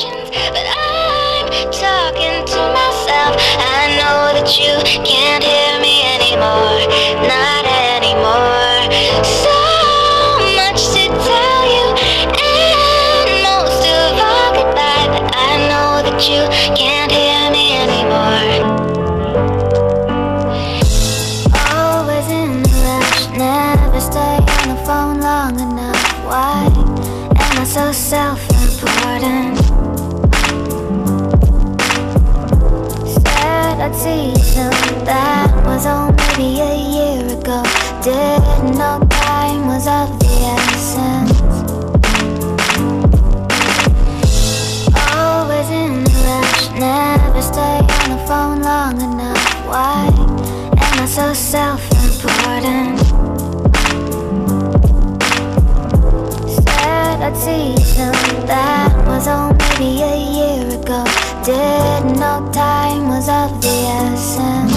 questions, but I'm talking to myself. I know that you can't hear me anymore, not anymore. So much to tell you, and most of all goodbye, but I know that you can't hear me anymore. Always in a rush, never stay on the phone long enough. Why am I so self-important? Said I'd see you soon, that was oh maybe a year ago. Didn't know time was of the essence. Always in a rush, never stay on the phone long enough. Why am I so self-important? Said I'd see you soon, that was oh maybe a year ago. Didn't know time was of the essence.